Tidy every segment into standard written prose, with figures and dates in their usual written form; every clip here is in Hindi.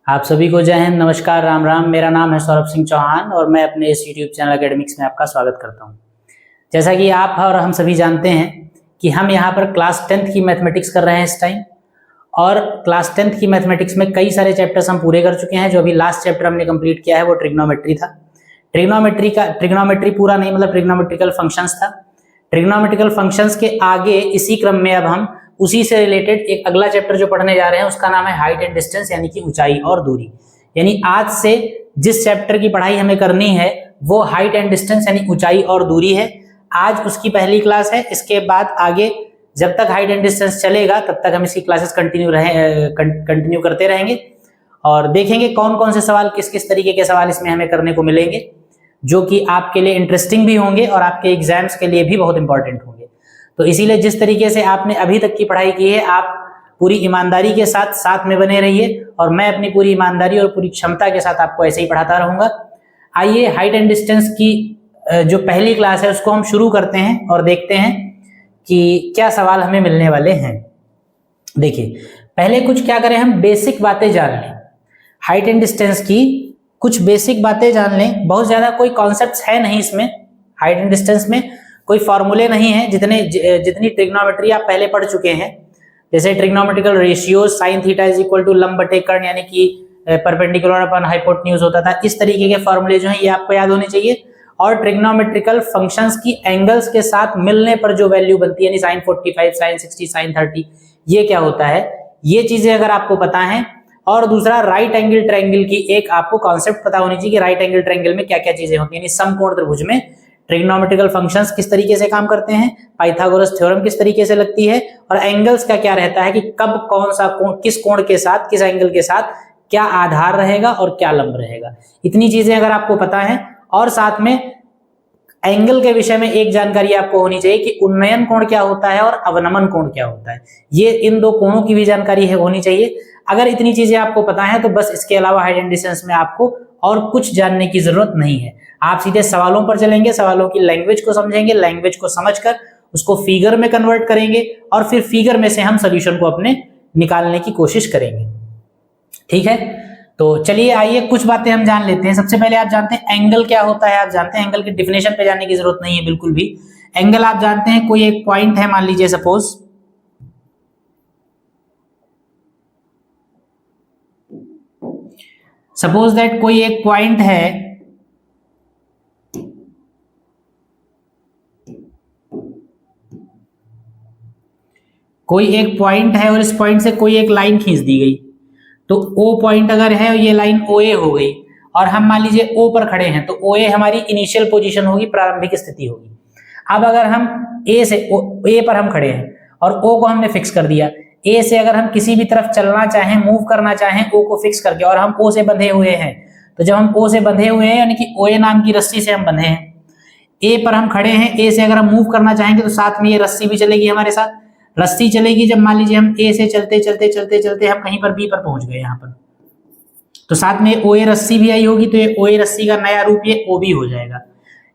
आप सभी को जय हिंद, नमस्कार, राम राम। मेरा नाम है सौरभ सिंह चौहान और मैं अपने इस यूट्यूब चैनल एकेडमिक्स में आपका स्वागत करता हूं। जैसा कि आप और हम सभी जानते हैं कि हम यहाँ पर क्लास 10th की मैथमेटिक्स कर रहे हैं इस टाइम, और क्लास 10th की मैथमेटिक्स में कई सारे चैप्टर्स हम पूरे कर चुके हैं। जो अभी लास्ट चैप्टर हमने कंप्लीट किया है वो ट्रिग्नोमेट्री था। ट्रिग्नोमेट्री पूरा नहीं, मतलब ट्रिग्नोमेट्रिकल फंक्शंस था। ट्रिग्नोमेट्रिकल फंक्शंस के आगे इसी क्रम में अब हम उसी से रिलेटेड एक अगला चैप्टर जो पढ़ने जा रहे हैं उसका नाम है हाइट एंड डिस्टेंस, यानी कि ऊंचाई और दूरी। यानी आज से जिस चैप्टर की पढ़ाई हमें करनी है वो हाइट एंड डिस्टेंस यानी ऊंचाई और दूरी है। आज उसकी पहली क्लास है। इसके बाद आगे जब तक हाइट एंड डिस्टेंस चलेगा तब तक हम इसकी क्लासेस कंटिन्यू करते रहेंगे और देखेंगे कौन कौन से सवाल, किस किस तरीके के सवाल इसमें हमें करने को मिलेंगे, जो कि आपके लिए इंटरेस्टिंग भी होंगे और आपके एग्जाम्स के लिए भी बहुत इंपॉर्टेंट होंगे। तो इसीलिए जिस तरीके से आपने अभी तक की पढ़ाई की है, आप पूरी ईमानदारी के साथ साथ में बने रहिए और मैं अपनी पूरी ईमानदारी और पूरी क्षमता के साथ आपको ऐसे ही पढ़ाता रहूंगा। आइए हाइट एंड डिस्टेंस की जो पहली क्लास है उसको हम शुरू करते हैं और देखते हैं कि क्या सवाल हमें मिलने वाले हैं। देखिए, पहले कुछ क्या करें, हम बेसिक बातें जान लें। हाइट एंड डिस्टेंस की कुछ बेसिक बातें जान लें। बहुत ज्यादा कोई कॉन्सेप्ट्स है नहीं इसमें। हाइट एंड डिस्टेंस में कोई फॉर्मूले नहीं है। जितनी ट्रिग्नोमेट्री आप पहले पढ़ चुके हैं, जैसे trigonometrical ratio sine theta is equal to लंब बटे कर्ण, यानी कि परपेंडिकुलर अपॉन हाइपोटेन्यूज होता था, इस तरीके के फॉर्मूले जो हैं ये आपको याद होने चाहिए। और ट्रिग्नोमेट्रिकल फंक्शंस की एंगल्स के साथ मिलने पर जो वैल्यू बनती है, यानी साइन 45, साइन 60, साइन 30, ये क्या होता है, ये चीजें अगर आपको पता है। और दूसरा, राइट एंगल ट्रायंगल की एक आपको कॉन्सेप्ट पता होनी चाहिए कि राइट एंगल ट्रायंगल में क्या क्या चीजें होती है, यानी समकोण त्रिभुज में ट्रिग्नोमेट्रिकल फंक्शंस किस तरीके से काम करते हैं, पाइथागोरस थ्योरम किस तरीके से लगती है, और एंगल्स का क्या रहता है कि कब कौन सा कोण किस कोण के साथ, किस एंगल के साथ क्या आधार रहेगा और क्या लंब रहेगा। इतनी चीजें अगर आपको पता है, और साथ में एंगल के विषय में एक जानकारी आपको होनी चाहिए कि उन्नयन कोण क्या होता है और अवनमन कोण क्या होता है। ये इन दो कोणों की भी जानकारी होनी चाहिए। अगर इतनी चीजें आपको पता है तो बस इसके अलावा हाइट एंड डिस्टेंस में आपको और कुछ जानने की जरूरत नहीं है। आप सीधे सवालों पर चलेंगे, सवालों की लैंग्वेज को समझेंगे, लैंग्वेज को समझकर उसको फिगर में कन्वर्ट करेंगे और फिर फिगर में से हम सॉल्यूशन को अपने निकालने की कोशिश करेंगे। ठीक है, तो चलिए आइए कुछ बातें हम जान लेते हैं। सबसे पहले आप जानते हैं एंगल क्या होता है। आप जानते हैं एंगल की डेफिनेशन पे जाने की जरूरत नहीं है बिल्कुल भी। एंगल आप जानते हैं, कोई एक पॉइंट है, मान लीजिए सपोज दैट कोई एक पॉइंट है, कोई एक पॉइंट है और इस पॉइंट से कोई एक लाइन खींच दी गई। तो O पॉइंट अगर है और ये लाइन OA हो गई और हम मान लीजिए O पर खड़े हैं, तो OA हमारी इनिशियल पोजीशन होगी, प्रारंभिक स्थिति होगी। अब अगर हम A पर हम खड़े हैं और O को हमने फिक्स कर दिया, A से अगर हम किसी भी तरफ चलना चाहें, मूव करना चाहें O को फिक्स करके, और हम O से बंधे हुए हैं, तो जब हम O से बंधे हुए हैं यानी कि OA नाम की रस्सी से हम बंधे हैं, A पर हम खड़े हैं, A से अगर हम मूव करना चाहेंगे तो साथ में ये रस्सी भी चलेगी हमारे साथ। रस्सी चलेगी जब मान लीजिए हम A से चलते चलते चलते चलते हम कहीं पर B पर पहुंच गए यहाँ पर, तो साथ में OA रस्सी भी आई होगी, तो ये OA रस्सी का नया रूप ये OB हो जाएगा।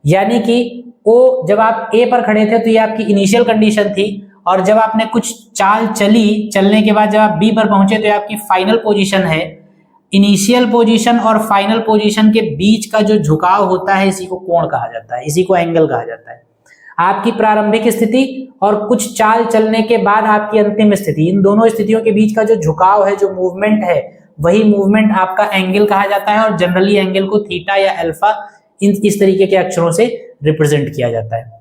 यानी कि O, जब आप A पर खड़े थे तो ये आपकी इनिशियल कंडीशन थी, और जब आपने कुछ चाल चलने के बाद जब आप B पर पहुंचे तो ये आपकी फाइनल पोजीशन है। इनिशियल पोजीशन और फाइनल पोजीशन के बीच का जो झुकाव होता है इसी को कोण कहा जाता है, इसी को एंगल कहा जाता है। आपकी प्रारंभिक स्थिति और कुछ चाल चलने के बाद आपकी अंतिम स्थिति, इन दोनों स्थितियों के बीच का जो झुकाव है, जो मूवमेंट है, वही मूवमेंट आपका एंगल कहा जाता है। और जनरली एंगल को थीटा या अल्फा इस तरीके के अक्षरों से रिप्रेजेंट किया जाता है।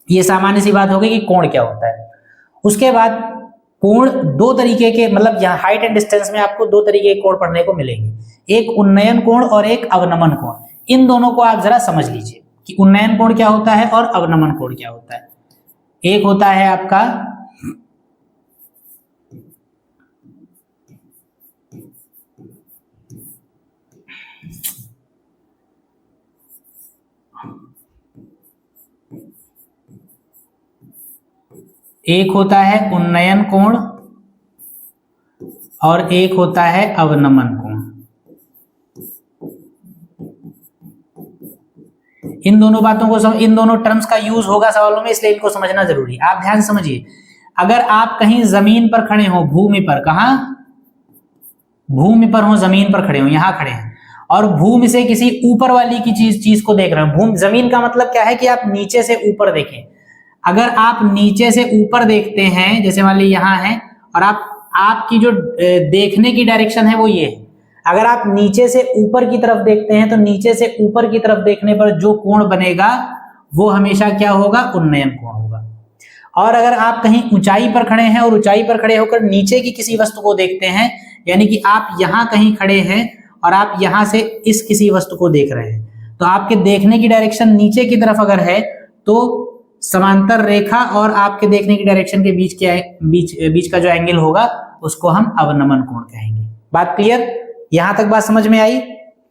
ये सामान्य सी बात हो गई कि कोण क्या होता है। उसके बाद कोण दो तरीके के, मतलब यहाँ हाइट एंड डिस्टेंस में आपको दो तरीके के कोण पढ़ने को मिलेंगे, एक उन्नयन कोण और एक अवनमन कोण। इन दोनों को आप जरा समझ लीजिए कि उन्नयन कोण क्या होता है और अवनमन कोण क्या होता है। एक होता है आपका उन्नयन कोण और एक होता है अवनमन कोण। इन दोनों बातों को इन दोनों टर्म्स का यूज होगा सवालों में, इसलिए इनको समझना जरूरी है। आप ध्यान समझिए, अगर आप कहीं जमीन पर खड़े हो, भूमि पर, कहां भूमि पर हो, जमीन पर खड़े हो, यहां खड़े हैं और भूमि से किसी ऊपर वाली की चीज को देख रहे हो। भूमि, जमीन का मतलब क्या है कि आप नीचे से ऊपर देखें। अगर आप नीचे से ऊपर देखते हैं, जैसे मान लीजिए यहां है और आपकी जो देखने की डायरेक्शन है वो ये है। अगर आप नीचे से ऊपर की तरफ देखते हैं तो नीचे से ऊपर की तरफ देखने पर जो कोण बनेगा वो हमेशा क्या होगा, उन्नयन कोण होगा। और अगर आप कहीं ऊंचाई पर खड़े हैं और ऊंचाई पर खड़े होकर नीचे की किसी वस्तु को देखते हैं, यानी कि आप यहां कहीं खड़े हैं और आप यहां से इस किसी वस्तु को देख रहे हैं, तो आपके देखने की डायरेक्शन नीचे की तरफ अगर है तो समांतर रेखा और आपके देखने की डायरेक्शन के बीच का जो एंगल होगा उसको हम अवनमन कोण कहेंगे। बात क्लियर? यहां तक बात समझ में आई?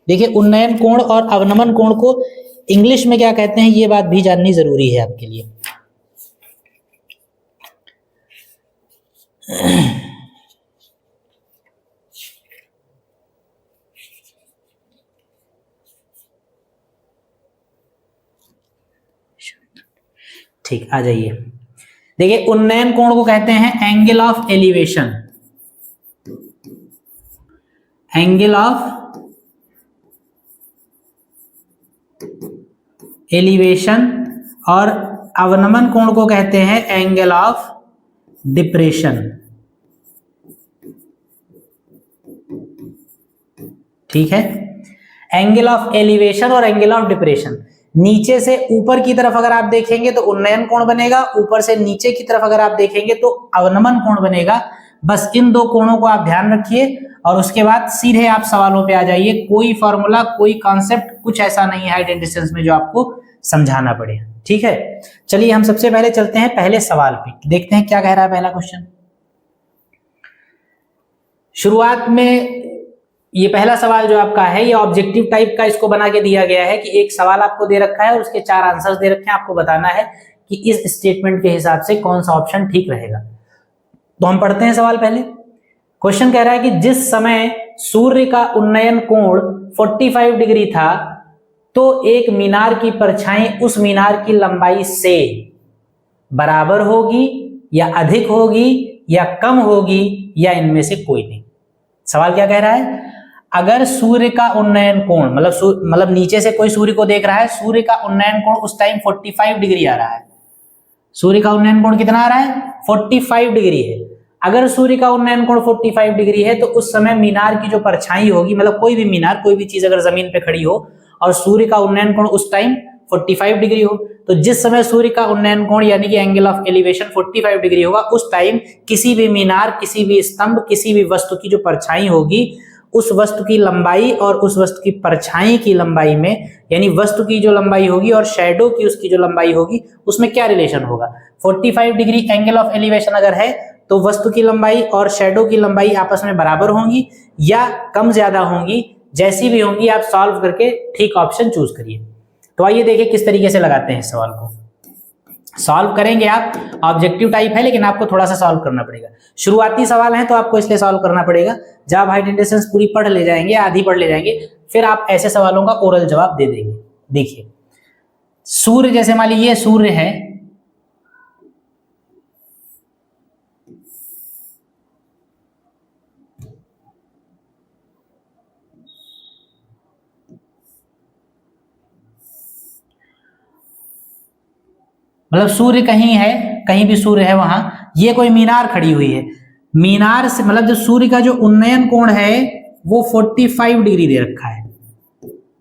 देखिए, उन्नयन कोण और अवनमन कोण को इंग्लिश में क्या कहते हैं ये बात भी जाननी जरूरी है आपके लिए। ठीक, आ जाइए। देखिए, उन्नयन कोण को कहते हैं angle of elevation. Angle of elevation. और अवनमन कोण को कहते हैं एंगल ऑफ डिप्रेशन। ठीक है, एंगल ऑफ एलिवेशन और एंगल ऑफ डिप्रेशन। नीचे से ऊपर की तरफ अगर आप देखेंगे तो उन्नयन कोण बनेगा, ऊपर से नीचे की तरफ अगर आप देखेंगे तो अवनमन कोण बनेगा। बस इन दो कोणों को आप ध्यान रखिए और उसके बाद सीधे आप सवालों पे आ जाइए। कोई फॉर्मूला, कोई कॉन्सेप्ट, कुछ ऐसा नहीं है हाइट एंड डिस्टेंस में जो आपको समझाना पड़े। ठीक है, चलिए हम सबसे पहले चलते हैं पहले सवाल पे, देखते हैं क्या कह रहा है पहला क्वेश्चन। शुरुआत में ये पहला सवाल जो आपका है ये ऑब्जेक्टिव टाइप का इसको बना के दिया गया है कि एक सवाल आपको दे रखा है और उसके 4 आंसर्स दे रखे हैं, आपको बताना है कि इस स्टेटमेंट के हिसाब से कौन सा ऑप्शन ठीक रहेगा। तो हम पढ़ते हैं सवाल पहले। क्वेश्चन कह रहा है कि जिस समय सूर्य का उन्नयन कोण 45 डिग्री था तो एक मीनार की परछाई उस मीनार की लंबाई से बराबर होगी या अधिक होगी या कम होगी या इनमें से कोई नहीं। सवाल क्या कह रहा है? अगर सूर्य का उन्नयन कोण मतलब नीचे से कोई सूर्य को देख रहा है, सूर्य का उन्नयन कोण उस टाइम 45 डिग्री आ रहा है। सूर्य का उन्नयन कोण कितना आ रहा है? 45 डिग्री है। अगर सूर्य का उन्नयन कोण 45 डिग्री है तो उस समय मीनार की जो परछाई होगी, मतलब कोई भी मीनार, कोई भी चीज अगर जमीन पे खड़ी हो और सूर्य का उन्नयन कोण उस टाइम 45 डिग्री हो, तो जिस समय सूर्य का उन्नयन कोण यानी कि एंगल ऑफ एलिवेशन 45 डिग्री होगा, उस टाइम किसी भी मीनार, किसी भी स्तंभ, किसी भी वस्तु की जो परछाई होगी, उस वस्तु की लंबाई और उस वस्तु की परछाई की लंबाई में, यानी वस्तु की जो लंबाई होगी और शैडो की उसकी जो लंबाई होगी, उसमें क्या रिलेशन होगा? 45 डिग्री एंगल ऑफ एलिवेशन अगर है तो वस्तु की लंबाई और शैडो की लंबाई आपस में बराबर होंगी या कम ज्यादा होंगी। जैसी भी होंगी आप सॉल्व करके ठीक ऑप्शन चूज करिए। तो आइए देखिए किस तरीके से लगाते हैं इस सवाल को। सॉल्व करेंगे आप, ऑब्जेक्टिव टाइप है लेकिन आपको थोड़ा सा सॉल्व करना पड़ेगा। शुरुआती सवाल है तो आपको इसलिए सॉल्व करना पड़ेगा। जब आप हाइट एंड डिस्टेंस पूरी पढ़ ले जाएंगे, आधी पढ़ ले जाएंगे, फिर आप ऐसे सवालों का ओरल जवाब दे देंगे। देखिए, सूर्य, जैसे मान लीजिए सूर्य है, मतलब सूर्य कहीं है, कहीं भी सूर्य है वहां, ये कोई मीनार खड़ी हुई है। मीनार से मतलब जो सूर्य का जो उन्नयन कोण है वो 45 डिग्री दे रखा है।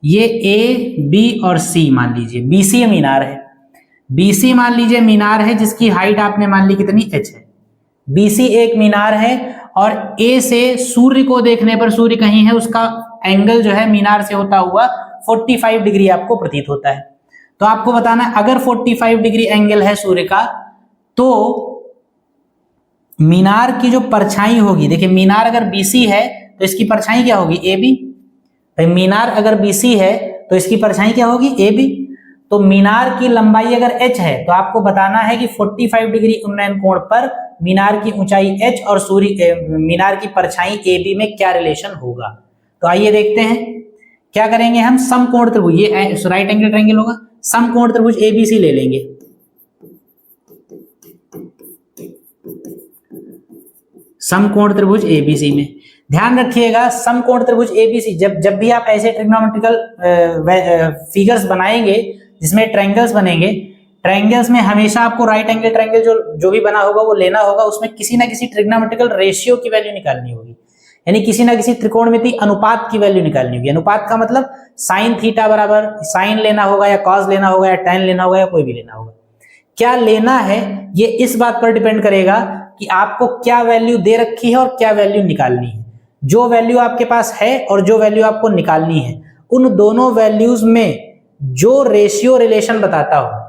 ये ए, बी और सी मान लीजिए, बीसी मीनार है। बीसी मान लीजिए मीनार है जिसकी हाइट आपने मान ली कितनी, एच है। बीसी एक मीनार है और ए से सूर्य को देखने पर, सूर्य कहीं है, उसका एंगल जो है मीनार से होता हुआ 45 डिग्री आपको प्रतीत होता है। तो आपको बताना है अगर 45 डिग्री एंगल है सूर्य का तो मीनार की जो परछाई होगी, देखिए मीनार अगर बीसी है तो इसकी परछाई क्या होगी, ए बी। भाई मीनार अगर बीसी है तो इसकी परछाई क्या होगी, ए बी। तो मीनार की लंबाई अगर h है तो आपको बताना है कि 45 डिग्री उन्नयन कोण पर मीनार की ऊंचाई h और सूर्य मीनार की परछाई ए बी में क्या रिलेशन होगा। तो आइए देखते हैं क्या करेंगे हम। समकोण त्रिभुज, ये राइट एंगल ट्रायंगल होगा, समकोण त्रिभुज एबीसी ले लेंगे। समकोण त्रिभुज एबीसी में। ध्यान रखिएगा, समकोण त्रिभुज एबीसी, जब भी आप ऐसे ट्रिग्नोमेट्रिकल फिगर्स बनाएंगे जिसमें ट्रायंगल्स बनेंगे, ट्रायंगल्स में हमेशा आपको राइट एंगल ट्रायंगल जो भी बना होगा वो लेना होगा, उसमें किसी ना किसी ट्रिग्नोमेट्रिकल रेशियो की वैल्यू निकालनी होगी, यानी किसी ना किसी त्रिकोणमिति अनुपात की वैल्यू निकालनी होगी। अनुपात का मतलब साइन थीटा बराबर साइन लेना होगा या कॉस लेना होगा या tan लेना होगा या कोई भी लेना होगा। क्या लेना है ये इस बात पर डिपेंड करेगा कि आपको क्या वैल्यू दे रखी है और क्या वैल्यू निकालनी है। जो वैल्यू आपके पास है और जो वैल्यू आपको निकालनी है, उन दोनों वैल्यूज में जो रेशियो रिलेशन बताता हो,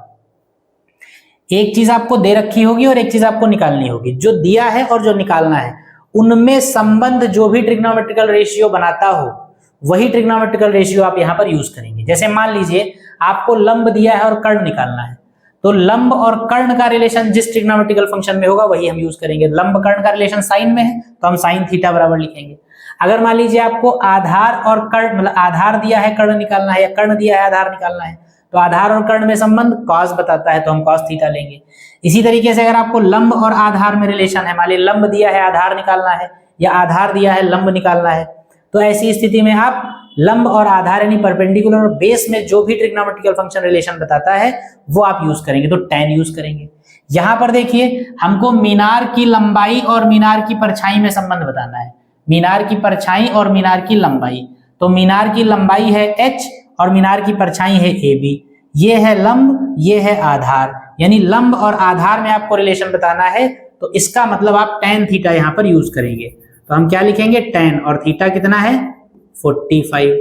एक चीज आपको दे रखी होगी और एक चीज आपको निकालनी होगी, जो दिया है और जो निकालना है, उनमें संबंध जो भी ट्रिग्नोमेट्रिकल रेशियो बनाता हो वही ट्रिग्नोमेट्रिकल रेशियो आप यहां पर यूज करेंगे। जैसे मान लीजिए आपको लंब दिया है और कर्ण निकालना है, तो लंब और कर्ण का रिलेशन जिस ट्रिग्नोमेट्रिकल फंक्शन में होगा वही हम यूज करेंगे। लंब कर्ण का रिलेशन साइन में है तो हम साइन थीटा बराबर लिखेंगे। अगर मान लीजिए आपको आधार और कर्ण, मतलब आधार दिया है कर्ण निकालना है या कर्ण दिया है आधार निकालना है, तो आधार और कर्ण में संबंध कॉस बताता है तो हम कॉस थीटा लेंगे। इसी तरीके से अगर आपको लंब और आधार में रिलेशन है, मान लीजिए लंब दिया है आधार निकालना है या आधार दिया है लंब निकालना है, तो ऐसी स्थिति में आप लंब और आधार यानी परपेंडिकुलर और बेस में जो भी ट्रिग्नोमेट्रिकल फंक्शन रिलेशन बताता है वो आप यूज करेंगे, तो tan यूज करेंगे। यहां पर देखिए हमको मीनार की लंबाई और मीनार की परछाई में संबंध बताना है, मीनार की परछाई और मीनार की लंबाई। तो मीनार की लंबाई है h और मीनार की परछाई है AB, ये है लंब ये है आधार, यानी लंब और आधार में आपको रिलेशन बताना है, तो इसका मतलब आप tan थीटा यहां पर यूज करेंगे। तो हम क्या लिखेंगे, tan, और थीटा कितना है 45।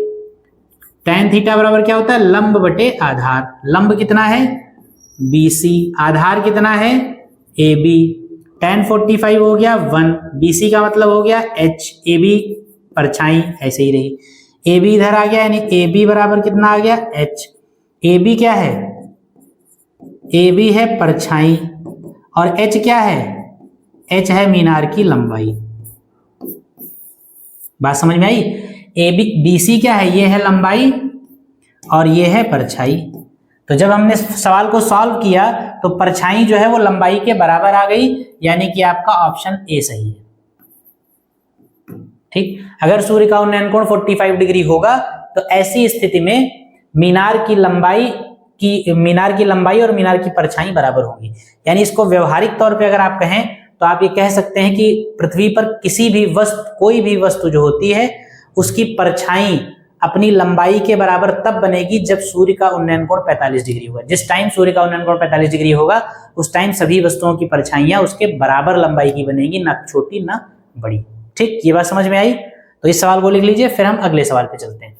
tan थीटा बराबर क्या होता है, लंब बटे आधार। लंब कितना है BC, आधार कितना है AB। tan 45 हो गया 1, BC का मतलब हो गया H, AB परछाई ऐसे ही रही, AB इधर आ गया, यानी AB बराबर कितना आ गया H। AB क्या है, AB है परछाई और H क्या है, H है मीनार की लंबाई। बात समझ में आई। AB BC क्या है, ये है लंबाई और ये है परछाई। तो जब हमने सवाल को सॉल्व किया तो परछाई जो है वो लंबाई के बराबर आ गई, यानी कि आपका ऑप्शन ए सही है। ठीक, अगर सूर्य का उन्नयन कोण 45 डिग्री होगा तो ऐसी स्थिति में मीनार की लंबाई और मीनार की परछाई बराबर होंगी। यानी इसको व्यवहारिक तौर पे अगर आप कहें तो आप ये कह सकते हैं कि पृथ्वी पर किसी भी वस्तु, कोई भी वस्तु जो होती है उसकी परछाई अपनी लंबाई के बराबर तब बनेगी जब सूर्य का उन्नयन कोण 45 डिग्री होगा। जिस टाइम सूर्य का उन्नयन कोण 45 डिग्री होगा उस टाइम सभी वस्तुओं की परछाइयां उसके बराबर लंबाई की बनेगी, ना छोटी ना बड़ी। ठीक, ये बात समझ में आई। तो इस सवाल को लिख लीजिए, फिर हम अगले सवाल पे चलते हैं।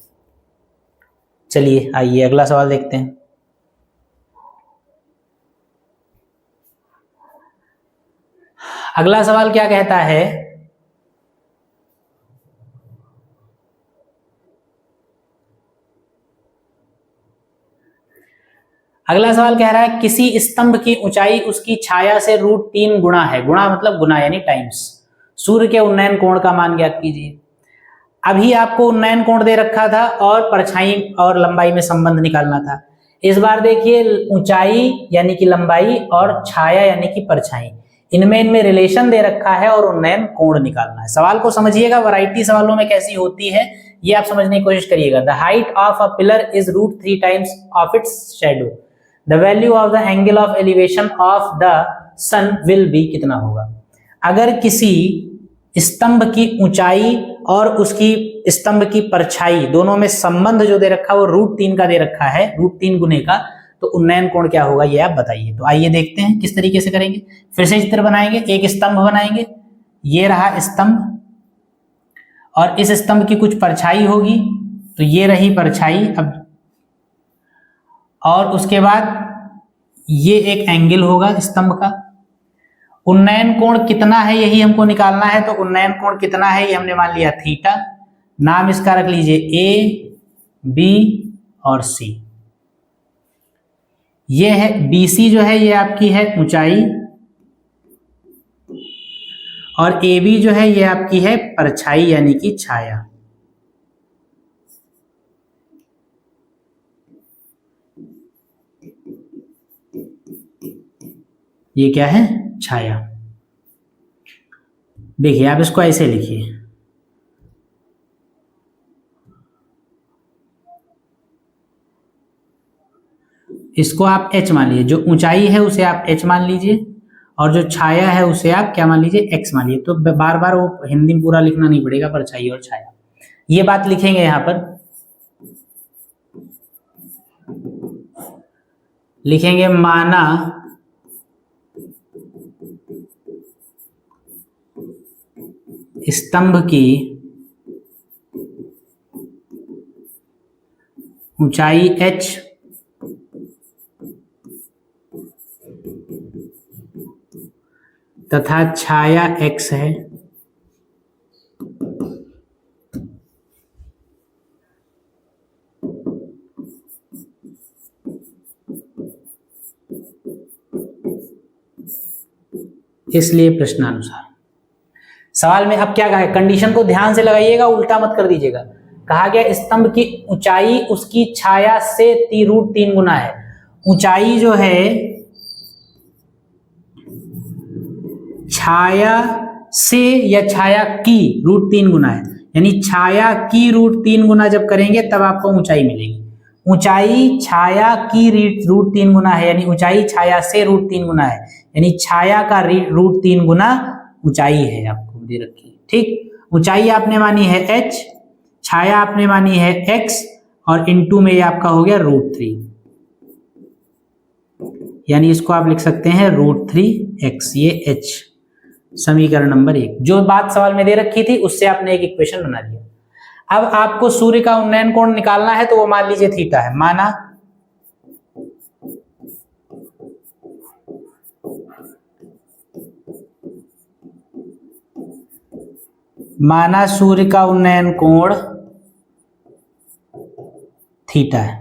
चलिए आइए अगला सवाल देखते हैं। अगला सवाल क्या कहता है, अगला सवाल कह रहा है किसी स्तंभ की ऊंचाई उसकी छाया से √3 गुणा है। गुणा मतलब गुना यानी टाइम्स। सूर्य के उन्नयन कोण का मान ज्ञात कीजिए। अभी आपको उन्नयन कोण दे रखा था और परछाई और लंबाई में संबंध निकालना था। इस बार देखिए ऊंचाई यानी कि लंबाई और छाया यानी कि परछाई, इनमें रिलेशन दे रखा है और उन्नयन कोण निकालना है। सवाल को समझिएगा, वैरायटी सवालों में कैसी होती है ये आप समझने की कोशिश करिएगा। The height of a pillar is √3 times of its shadow. The value of the angle of elevation of the sun will be, कितना होगा। अगर किसी स्तंभ की ऊंचाई और उसकी स्तंभ की परछाई दोनों में संबंध जो दे रखा है वो √3 का दे रखा है, √3 गुने का, तो उन्नयन कोण क्या होगा ये आप बताइए। तो आइए देखते हैं किस तरीके से करेंगे। फिर से चित्र बनाएंगे, एक स्तंभ बनाएंगे, ये रहा स्तंभ और इस स्तंभ की कुछ परछाई होगी, तो ये रही परछाई। अब और उसके बाद ये एक एंगल होगा स्तंभ का। उन्नयन कोण कितना है यही हमको निकालना है, तो उन्नयन कोण कितना है ये हमने मान लिया थीटा। नाम इसका रख लीजिए ए, बी और सी। ये है BC जो है ये आपकी है ऊंचाई और AB जो है ये आपकी है परछाई यानी कि छाया। ये क्या है, छाया। देखिए आप इसको ऐसे लिखिए, इसको आप h मान लीजिए, जो ऊंचाई है उसे आप h मान लीजिए और जो छाया है उसे आप क्या मान लीजिए, x मान लीजिए। तो बार बार वो हिंदी में पूरा लिखना नहीं पड़ेगा, परछाई और छाया, ये बात लिखेंगे यहां पर। लिखेंगे माना स्तंभ की ऊंचाई h तथा छाया x है, इसलिए प्रश्नानुसार। सवाल में अब क्या कहा है, कंडीशन को ध्यान से लगाइएगा, उल्टा मत कर दीजिएगा। कहा गया स्तंभ की ऊंचाई उसकी छाया से √3 गुना है। ऊंचाई जो है छाया से या छाया की √3 गुना है, यानी छाया की √3 गुना जब करेंगे तब आपको ऊंचाई मिलेगी। ऊंचाई छाया की √3 गुना है, यानी ऊंचाई छाया से √3 गुना है, यानी छाया का √3 गुना ऊंचाई है, आपको दे रखी है। ठीक, ऊंचाई आपने मानी है h, छाया आपने मानी है x और इनटू में ये आपका हो गया √3, यानी इसको आप लिख सकते हैं √3x, ये h समीकरण नंबर 1। जो बात सवाल में दे रखी थी उससे आपने एक इक्वेशन बना दिया। अब आपको सूर्य का उन्नयन कोण निकालना है, तो वो मान लीजिए थीटा है। माना सूर्य का उन्नयन कोण थीटा है।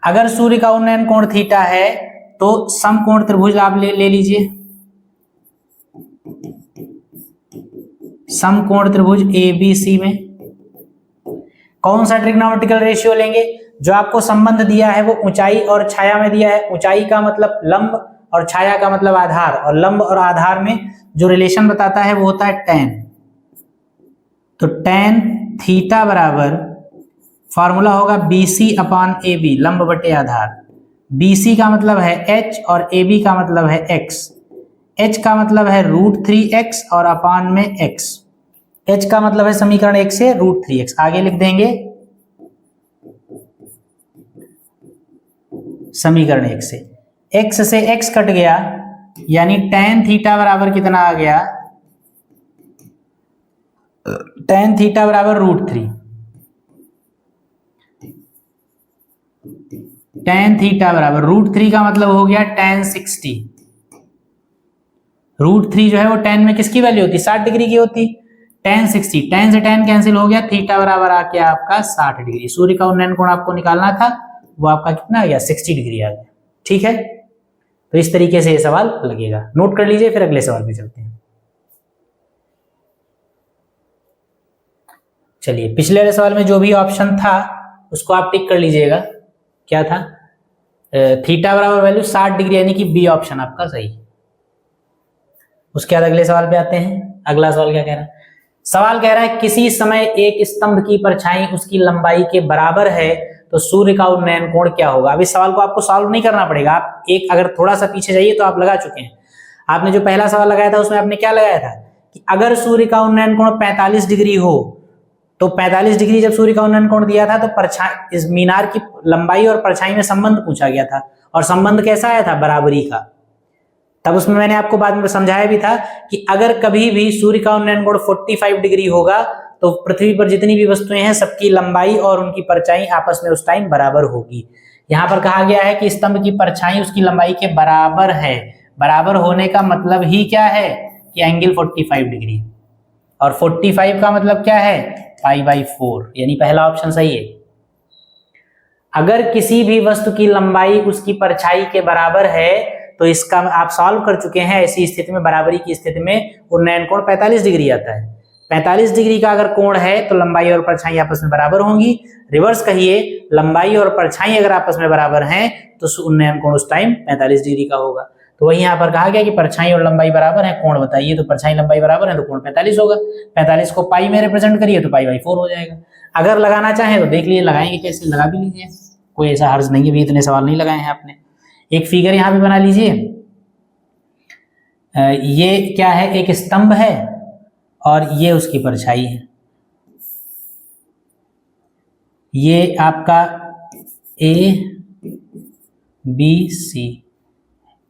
अगर सूर्य का उन्नयन कोण थीटा है तो समकोण त्रिभुज आप ले लीजिए, समकोण त्रिभुज ABC में कौन सा ट्रिग्नोमेट्रिकल रेशियो लेंगे? जो आपको संबंध दिया है वो ऊंचाई और छाया में दिया है। ऊंचाई का मतलब लंब और छाया का मतलब आधार, और लंब और आधार में जो रिलेशन बताता है वो होता है tan। तो tan थीटा बराबर फॉर्मूला होगा BC/AB, लंब बटे आधार। BC का मतलब है h और AB का मतलब है x। h का मतलब है √3x और अपान में x। h का मतलब है समीकरण 1 से √3x, आगे लिख देंगे समीकरण 1 से। x से x कट गया, यानी tan थीटा बराबर कितना आ गया, tan थीटा बराबर √3। tan थीटा बराबर √3 का मतलब हो गया tan 60। √3 जो है वो tan में किसकी वैल्यू होती, 60 डिग्री की होती। tan 60, tan से tan कैंसिल हो गया, थीटा बराबर आ गया आपका 60 डिग्री। सूर्य का उन्नयन कोण आपको निकालना था, वो आपका कितना आ गया, 60 डिग्री आ गया। ठीक है, तो इस तरीके से ये सवाल लगेगा, नोट कर लीजिए, फिर अगले सवाल पे चलते हैं। चलिए, पिछले वाले सवाल में जो भी ऑप्शन था उसको आप टिक कर लीजिएगा। क्या था, थीटा बराबर वैल्यू 60 डिग्री, यानी कि बी ऑप्शन आपका सही। उसके बाद अगले सवाल पे आते हैं। अगला सवाल क्या कह रहा है, सवाल कह रहा है किसी समय एक स्तंभ की परछाई उसकी लंबाई के बराबर है तो सूर्य का उन्नयन कोण क्या होगा। अब इस सवाल को आपको सॉल्व नहीं करना पड़ेगा, आप एक अगर थोड़ा सा पीछे जाइए तो आप लगा चुके हैं। आपने जो पहला सवाल लगाया था उसमें आपने क्या लगाया था कि अगर सूर्य का उन्नयन कोण 45 डिग्री हो, तो 45 डिग्री जब सूर्य का उन्नयन कोण दिया था तो परछाई, इस मीनार की लंबाई और परछाई में संबंध पूछा गया था, और संबंध कैसा आया था, बराबरी का। तब उसमें मैंने आपको बाद में समझाया भी था कि अगर कभी भी सूर्य का उन्नयन कोण 45 डिग्री होगा तो पृथ्वी पर जितनी भी वस्तुएं हैं सबकी लंबाई और उनकी परछाई आपस में उस टाइम बराबर होगी। यहां पर कहा गया है कि स्तंभ की परछाई उसकी लंबाई के बराबर है। बराबर होने का मतलब ही क्या है कि एंगल 45 डिग्री, और 45 का मतलब क्या है, π/4, यानी पहला ऑप्शन सही है। अगर किसी भी वस्तु की लंबाई उसकी परछाई के बराबर है तो इसका आप सॉल्व कर चुके हैं। ऐसी स्थिति में, बराबरी की स्थिति में उन्नयन कोण 45 डिग्री आता है। 45 डिग्री का अगर कोण है तो लंबाई और परछाई आपस में बराबर होंगी। रिवर्स कहिए, लंबाई और परछाई अगर आपस में बराबर हैं तो उन्नयन कोण उस टाइम 45 डिग्री का होगा। तो वही यहाँ पर कहा गया कि परछाई और लंबाई बराबर है, कोण बताइए, तो परछाई लंबाई बराबर है तो कोण 45 होगा। 45 को पाई में रिप्रेजेंट करिए तो पाई बाई 4 हो जाएगा। अगर लगाना चाहें तो देख लीजिए, लगाएंगे कैसे, लगा भी लीजिए, कोई ऐसा हर्ज नहीं है, अभी इतने सवाल नहीं लगाए हैं आपने। एक फिगर यहाँ पे बना लीजिए, ये क्या है, एक स्तंभ है और ये उसकी परछाई है। ये आपका ए बी सी,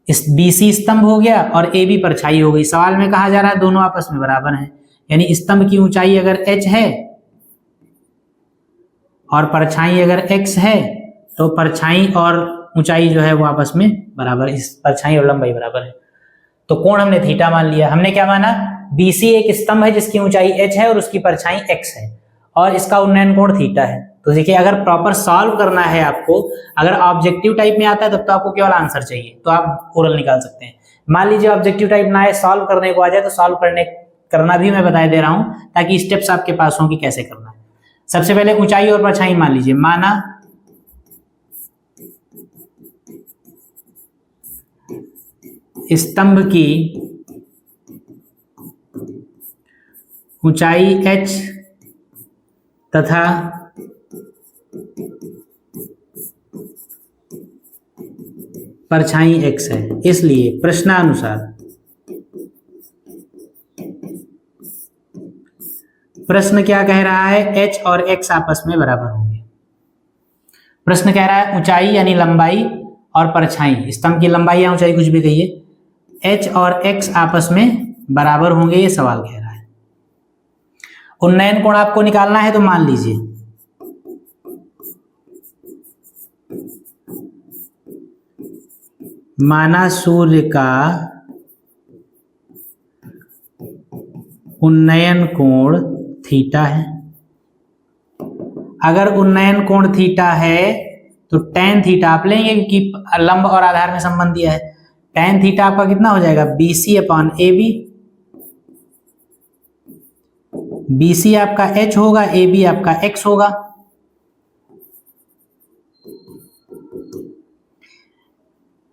इस BC स्तंभ हो गया और AB परछाई हो गई। सवाल में कहा जा रहा है दोनों आपस में बराबर हैं, यानी स्तंभ की ऊंचाई अगर h है और परछाई अगर x है तो परछाई और ऊंचाई जो है वो आपस में बराबर, इस परछाई और लंबाई बराबर है। तो कोण हमने थीटा मान लिया। हमने क्या माना, BC एक स्तंभ है जिसकी ऊंचाई h है और उसकी परछाई x है और इसका उन्नयन कोण थीटा है। तो देखिए, अगर प्रॉपर सॉल्व करना है आपको, अगर ऑब्जेक्टिव टाइप में आता है तब तो आपको केवल आंसर चाहिए, तो आप ओरल निकाल सकते हैं। मान लीजिए ऑब्जेक्टिव टाइप ना है, सॉल्व करने को आ जाए, तो सॉल्व करना भी मैं बता दे रहा हूं ताकि स्टेप्स आपके पास हों कि कैसे करना है। सबसे पहले ऊंचाई और परछाई मान लीजिए। माना स्तंभ की ऊंचाई h तथा परछाई x है, इसलिए प्रश्नानुसार प्रश्न क्या कह रहा है, h और x आपस में बराबर होंगे। प्रश्न कह रहा है ऊंचाई यानी लंबाई और परछाई, स्तंभ की लंबाई या ऊंचाई कुछ भी कहिए, h और x आपस में बराबर होंगे, ये सवाल कह रहा है। उन्नयन कोण आपको निकालना है तो मान लीजिए माना सूर्य का उन्नयन कोण थीटा है। अगर उन्नयन कोण थीटा है तो tan थीटा आप लेंगे क्योंकि लंब और आधार में संबंध दिया है। tan थीटा आपका कितना हो जाएगा, BC अपॉन AB। BC आपका h होगा, AB आपका x होगा।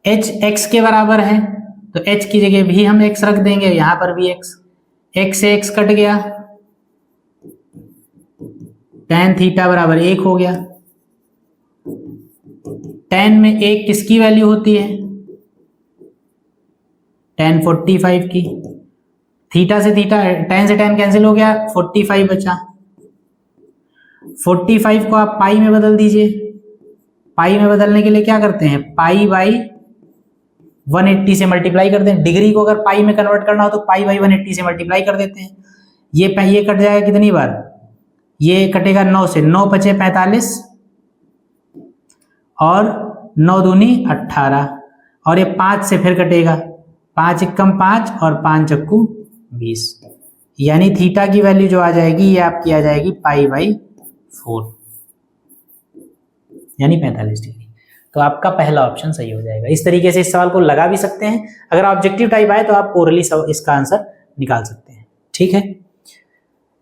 h x के बराबर है तो h की जगह भी हम x रख देंगे, यहां पर भी x से x कट गया, tan थीटा बराबर 1 हो गया। tan में 1 किसकी वैल्यू होती है, tan 45 की। थीटा से थीटा, tan से tan कैंसिल हो गया, 45 बचा। 45 को आप पाई में बदल दीजिए। पाई में बदलने के लिए क्या करते हैं, पाई बाई 180 से मल्टीप्लाई करते हैं। डिग्री को अगर पाई में कन्वर्ट करना हो तो पाई बाई 180 से मल्टीप्लाई कर देते हैं। ये कट जाएगा कितनी बार, ये कटेगा 9 से, 9 पचे 45 और 9 दूनी 18 और ये 5 से फिर कटेगा, 5 एकम 5 और 5 चक्कू 20, यानी थीटा की वैल्यू जो आ जाएगी ये आपकी आ जाएगी पाई बाई 4 यानी 45 डिग्री। तो आपका पहला ऑप्शन सही हो जाएगा। इस तरीके से इस सवाल को लगा भी सकते हैं। अगर ऑब्जेक्टिव टाइप आए तो आप ओरली इसका आंसर निकाल सकते हैं। ठीक है,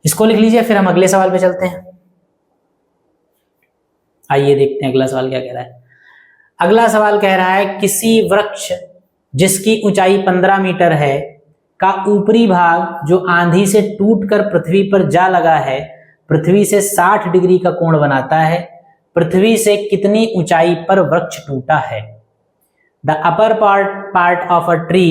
इसको लिख लीजिए, फिर हम अगले सवाल पे चलते हैं। आइए देखते हैं अगला सवाल क्या कह रहा है। अगला सवाल कह रहा है किसी वृक्ष जिसकी ऊंचाई 15 मीटर है का ऊपरी भाग जो आंधी से टूटकर पृथ्वी पर जा लगा है, पृथ्वी से 60 डिग्री का कोण बनाता है। पृथ्वी से कितनी ऊंचाई पर वृक्ष टूटा है? The upper part of a tree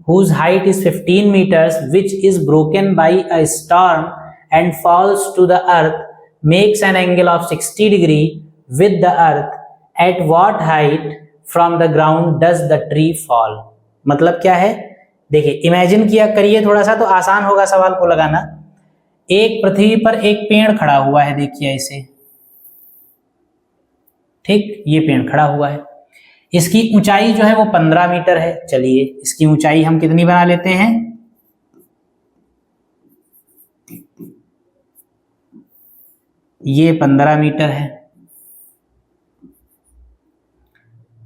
whose height is 15 meters, which is broken by a storm and falls to the earth, makes an angle of 60 degree with the earth. At what height from the ground does the tree fall? मतलब क्या है, देखिए इमेजिन किया करिए थोड़ा सा तो आसान होगा सवाल को लगाना। एक पृथ्वी पर एक पेड़ खड़ा हुआ है, देखिए इसे, ठीक, ये पेड़ खड़ा हुआ है, इसकी ऊंचाई जो है वो 15 मीटर है। चलिए इसकी ऊंचाई हम कितनी बना लेते हैं, ये 15 मीटर है।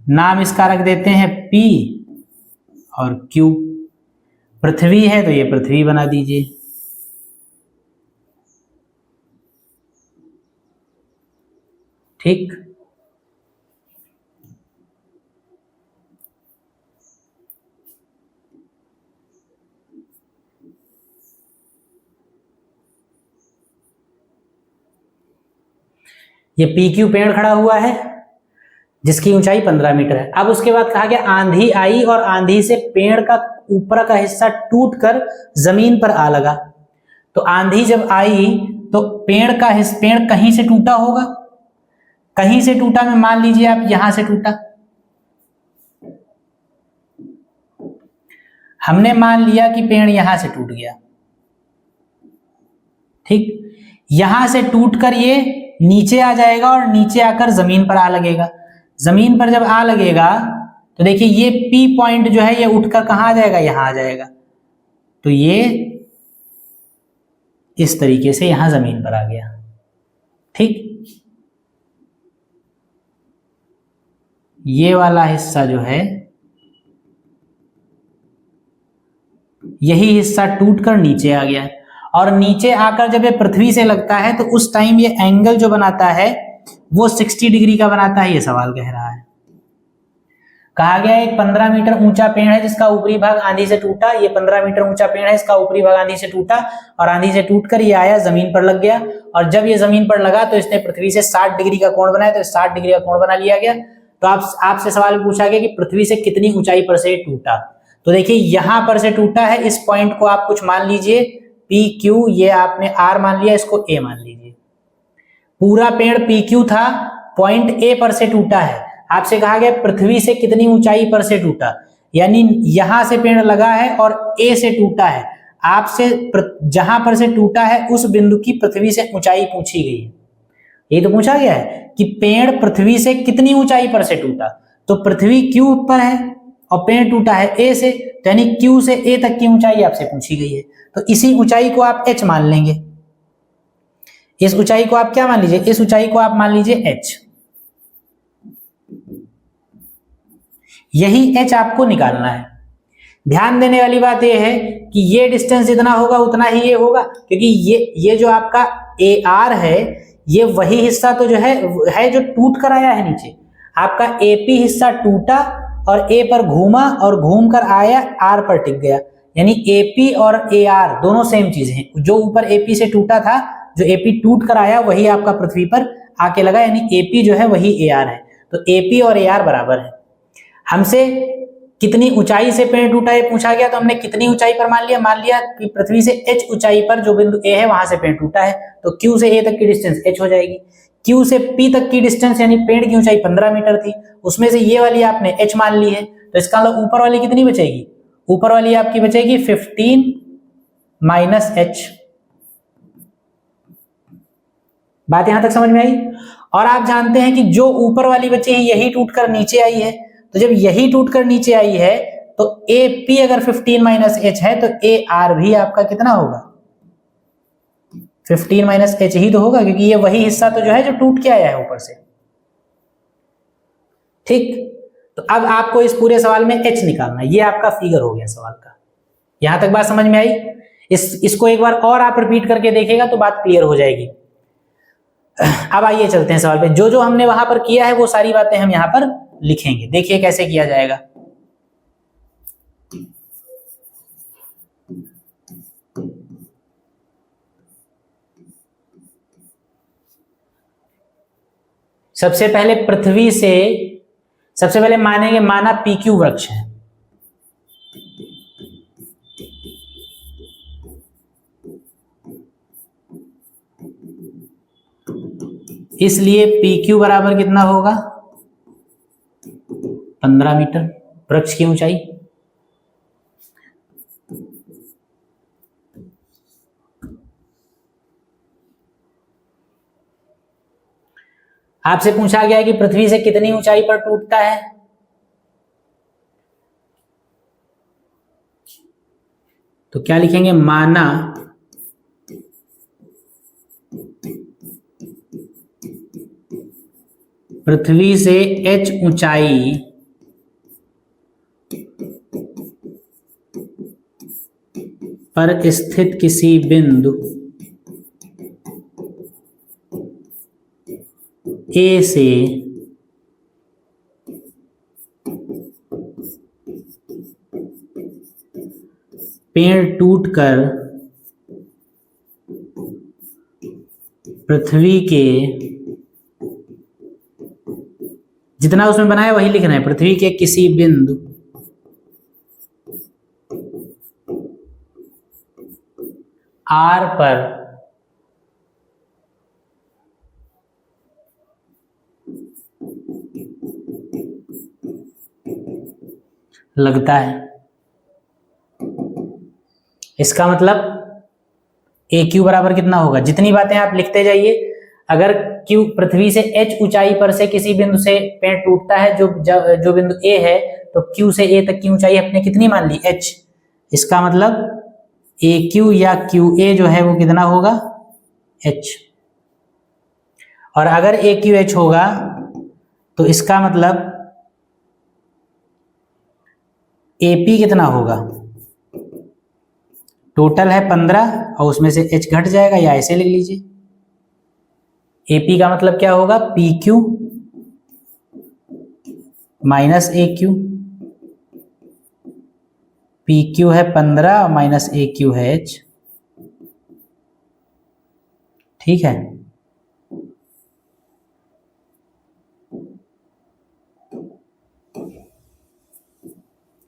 नाम इसका रख देते हैं P और Q। पृथ्वी है तो ये पृथ्वी बना दीजिए, ठीक। ये PQ पेड़ खड़ा हुआ है जिसकी ऊंचाई 15 मीटर है। अब उसके बाद कहा गया आंधी आई और आंधी से पेड़ का ऊपर का हिस्सा टूटकर जमीन पर आ लगा। तो आंधी जब आई तो पेड़ कहीं से टूटा होगा, कहीं से टूटा में मान लीजिए आप यहां से टूटा, हमने मान लिया कि पेड़ यहां से टूट गया, ठीक। यहां से टूटकर ये नीचे आ जाएगा और नीचे आकर जमीन पर आ लगेगा। जमीन पर जब आ लगेगा तो देखिए ये P पॉइंट जो है ये उठकर कहां आ जाएगा, यहां आ जाएगा। तो ये इस तरीके से यहां जमीन पर आ गया, ठीक। ये वाला हिस्सा जो है, यही हिस्सा टूटकर नीचे आ गया और नीचे आकर जब ये पृथ्वी से लगता है तो उस टाइम ये एंगल जो बनाता है वो 60 डिग्री का बनाता है, ये सवाल कह रहा है। कहा गया एक 15 मीटर ऊंचा पेड़ है जिसका ऊपरी भाग आंधी से टूटा। ये 15 मीटर ऊंचा पेड़ है, इसका ऊपरी भाग आंधी से टूटा और आंधी से टूटकर ये आया जमीन पर लग गया और जब ये जमीन पर लगा तो इसने पृथ्वी से 60 डिग्री का कोण बनाया, तो 60 डिग्री का कोण बना लिया गया। तो आपसे सवाल पूछा गया कि पृथ्वी से कितनी ऊंचाई पर से टूटा। तो देखिए यहां पर से टूटा है, इस पॉइंट को आप कुछ मान लीजिए PQ, ये आपने R मान लिया, इसको A मान लीजिए। पूरा पेड़ PQ था, पॉइंट A पर से टूटा है। आपसे कहा गया पृथ्वी से कितनी ऊंचाई पर से टूटा, यानी यहां से पेड़ लगा है और A से टूटा है। आपसे जहां पर से टूटा है उस बिंदु की पृथ्वी से ऊंचाई पूछी गई है। ये तो पूछा गया है कि पेड़ पृथ्वी से कितनी ऊंचाई पर से टूटा, तो पृथ्वी Q पर है और पेड़ टूटा है A से, तो यानी Q से A तक की ऊंचाई आपसे पूछी गई है। तो इसी ऊंचाई को आप H मान लेंगे। इस ऊंचाई को आप क्या मान लीजिए, इस ऊंचाई को आप मान लीजिए H। यही H आपको निकालना है। ध्यान देने वाली बात यह है कि ये डिस्टेंस जितना होगा उतना ही ये होगा, क्योंकि ये जो आपका AR है ये वही हिस्सा तो जो है जो टूट कर आया है नीचे। आपका AP हिस्सा टूटा और A पर घूमा और घूमकर आया R पर टिक गया, यानी AP और AR दोनों सेम चीजें हैं। जो ऊपर AP से टूटा था, जो AP टूट कर आया वही आपका पृथ्वी पर आके लगा, यानी AP जो है वही AR है। तो AP और AR बराबर है। हमसे कितनी ऊंचाई से पेड़ टूटा है पूछा गया, तो हमने कितनी ऊंचाई पर मान लिया कि पृथ्वी से H ऊंचाई पर जो बिंदु A है वहां से पेड़ टूटा है, तो Q से A तक की डिस्टेंस H हो जाएगी। Q से P तक की डिस्टेंस यानी पेड़ की ऊंचाई 15 मीटर थी, उसमें से ये वाली आपने H मान ली है, तो इसका मतलब ऊपर वाली कितनी बचेगी, ऊपर वाली आपकी बचेगी 15 माइनस H। बात यहां तक समझ में आई। और आप जानते हैं कि जो ऊपर वाली बची है यही टूटकर नीचे आई है, तो जब यही टूटकर नीचे आई है तो AP अगर 15 माइनस H है तो AR भी आपका कितना होगा, 15 माइनस H ही तो होगा, क्योंकि ये वही हिस्सा तो जो है जो टूट के आया है ऊपर से, ठीक। तो अब आपको इस पूरे सवाल में H निकालना है। ये आपका फिगर हो गया सवाल का। यहां तक बात समझ में आई। इसको एक बार और आप रिपीट करके देखिएगा तो बात क्लियर हो जाएगी। अब आइए चलते हैं सवाल पे। जो जो हमने वहां पर किया है वो सारी बातें हम यहां पर लिखेंगे। देखिए कैसे किया जाएगा। सबसे पहले मानेंगे माना PQ वृक्ष है, इसलिए PQ बराबर कितना होगा, 15 मीटर वृक्ष की ऊंचाई। आपसे पूछा गया कि पृथ्वी से कितनी ऊंचाई पर टूटता है, तो क्या लिखेंगे, माना पृथ्वी से H ऊंचाई पर स्थित किसी बिंदु A से पेड़ टूटकर पृथ्वी के जितना उसमें बनाया वही लिखना है। पृथ्वी के किसी बिंदु R पर लगता है। इसका मतलब ए क्यू बराबर कितना होगा, जितनी बातें आप लिखते जाइए। अगर क्यू पृथ्वी से h ऊंचाई पर से किसी बिंदु से पेड़ टूटता है, जो बिंदु ए है, तो क्यू से ए तक की ऊंचाई अपने कितनी मान ली, h। इसका मतलब ए क्यू या क्यू ए जो है वो कितना होगा, h। और अगर ए क्यू एच होगा तो इसका मतलब एपी कितना होगा, टोटल है 15 और उसमें से h घट जाएगा, या ऐसे लिख लीजिए। एपी का मतलब क्या होगा, पी क्यू माइनस ए क्यू। पी क्यू है 15 माइनस ए क्यू है h। ठीक है।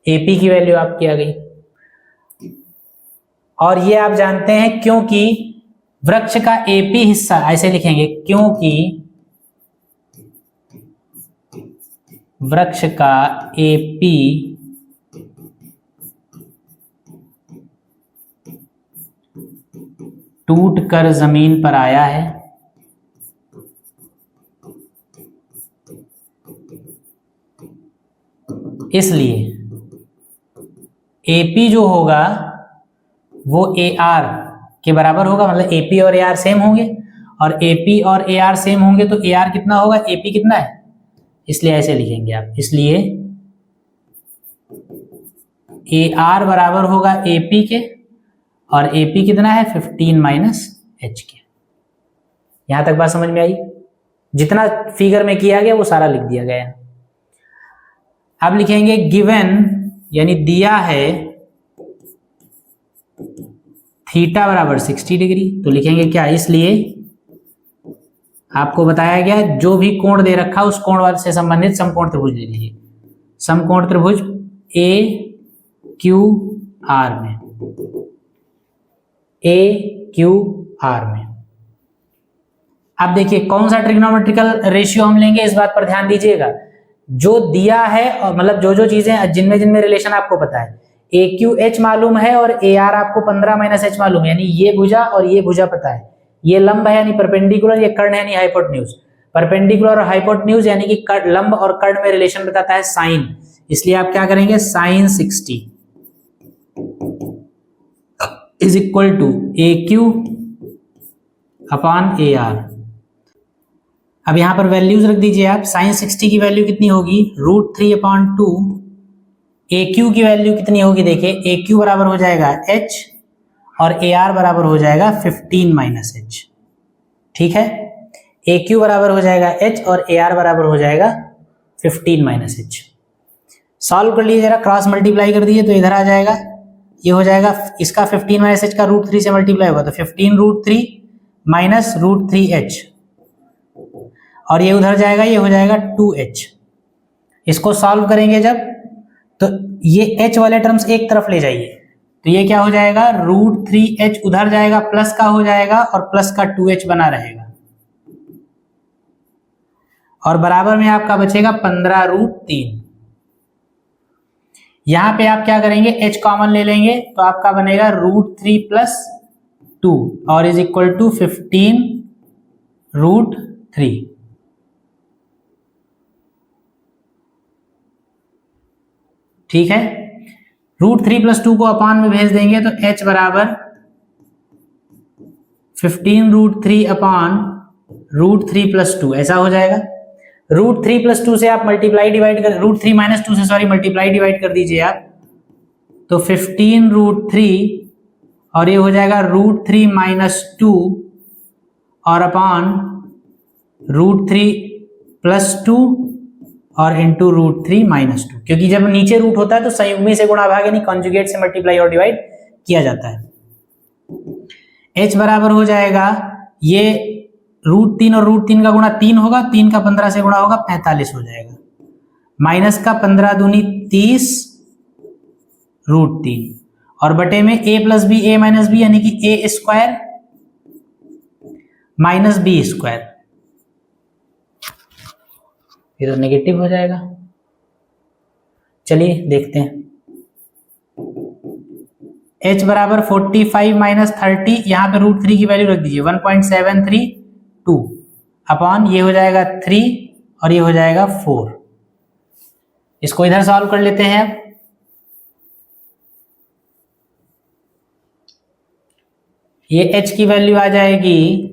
एपी की वैल्यू आपकी आ गई। और ये आप जानते हैं क्योंकि वृक्ष का एपी हिस्सा, ऐसे लिखेंगे, क्योंकि वृक्ष का एपी टूट कर जमीन पर आया है, इसलिए एपी जो होगा वो ए आर के बराबर होगा। मतलब एपी और ए आर सेम होंगे, और एपी और ए आर सेम होंगे तो ए आर कितना होगा, एपी कितना है, इसलिए ऐसे लिखेंगे आप। इसलिए ए आर बराबर होगा एपी के, और एपी कितना है 15 माइनस एच के। यहां तक बात समझ में आई। जितना फिगर में किया गया वो सारा लिख दिया गया। अब लिखेंगे गिवन, यानी दिया है थीटा बराबर 60 डिग्री, तो लिखेंगे क्या, इसलिए आपको बताया गया जो भी कोण दे रखा उस कोण से संबंधित समकोण त्रिभुज ले लीजिए। समकोण त्रिभुज ए क्यू आर में, ए क्यू आर में। अब देखिए कौन सा ट्रिग्नोमेट्रिकल रेशियो हम लेंगे, इस बात पर ध्यान दीजिएगा। जो दिया है, और मतलब जो चीजें जिनमें जिनमें रिलेशन आपको पता है, ए क्यू एच मालूम है और ए आर आपको 15 माइनस एच मालूम है, यानी ये भुजा और ये भुजा पता है। ये लंब है यानी परपेंडिकुलर, ये कर्ण है यानी हाइपोटेन्यूज। परपेंडिकुलर और हाइपोटेन्यूज यानी कि लंब और कर्ण में रिलेशन बताता है साइन, इसलिए आप क्या करेंगे, sine 60 is equal to A Q upon A R. अब यहां पर वैल्यूज रख दीजिए आप। साइन 60 की वैल्यू कितनी होगी, √3/2। ए क्यू की वैल्यू कितनी होगी, देखिए ए क्यू बराबर हो जाएगा h और ए आर बराबर हो जाएगा 15 माइनस एच। ठीक है, ए क्यू बराबर हो जाएगा h और ए आर बराबर हो जाएगा 15 माइनस एच। सॉल्व कर लीजिए जरा, क्रॉस मल्टीप्लाई कर दीजिए तो इधर आ जाएगा, ये हो जाएगा इसका 15 माइनस एच का √3 से मल्टीप्लाई होगा तो 15√3 माइनस √3h, और ये उधर जाएगा, ये हो जाएगा 2h। इसको सॉल्व करेंगे जब, तो ये h वाले टर्म्स एक तरफ ले जाइए, तो ये क्या हो जाएगा, √3h उधर जाएगा, प्लस का हो जाएगा और प्लस का 2h बना रहेगा, और बराबर में आपका बचेगा 15√3। यहां पे आप क्या करेंगे, h कॉमन ले लेंगे तो आपका बनेगा √3 + 2 और इज इक्वल टू 15√3। ठीक है, √3 + 2 को अपान में भेज देंगे तो h बराबर 15√3 अपान √3 + 2 ऐसा हो जाएगा। √3 + 2 से आप मल्टीप्लाई डिवाइड कर, √3 - 2 से सॉरी मल्टीप्लाई डिवाइड कर दीजिए आप, तो 15√3 और ये हो जाएगा √3 - 2 और अपान √3 + 2 और इंटू √3 - 2, क्योंकि जब नीचे रूट होता है तो संयुग्मी से गुणा भाग यानी कॉन्जुगेट से मल्टीप्लाई और डिवाइड किया जाता है। h बराबर हो जाएगा, ये √3 और √3 का गुणा 3 होगा, 3 का 15 से गुणा होगा 45 हो जाएगा, माइनस का 15 दूनी 30 √3 और बटे में a plus B A minus B यानी कि A square minus B square, फिर नेगेटिव हो जाएगा। चलिए देखते हैं, h बराबर 45 माइनस 30, यहाँ पे √3 की वैल्यू रख दीजिए 1.732 अपॉन ये हो जाएगा 3 और ये हो जाएगा 4। इसको इधर सॉल्व कर लेते हैं। ये h की वैल्यू आ जाएगी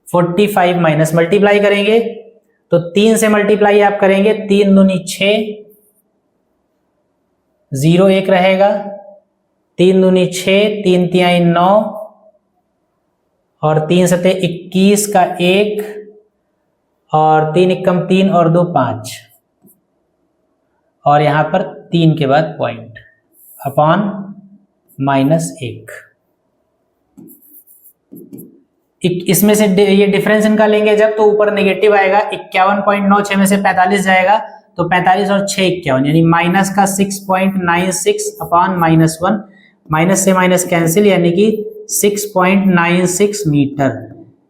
45 माइनस मल्टीप्लाई करेंगे तो 3 से मल्टीप्लाई आप करेंगे, 3 दूनी 6, 0 1 रहेगा, 3 दूनी 6, 3 तिहाई 9 और 3 सते 21 का 1 और 3 एकम 3 और 2 5 और यहां पर 3 के बाद पॉइंट अपॉन -1। इसमें से ये डिफरेंस निकालेंगे जब, तो ऊपर नेगेटिव आएगा, 51.96 में से 45 जाएगा तो 45 और 6 51 यानी माइनस का 6.96 अपॉन -1, माइनस से माइनस कैंसिल यानी कि 6.96 मीटर।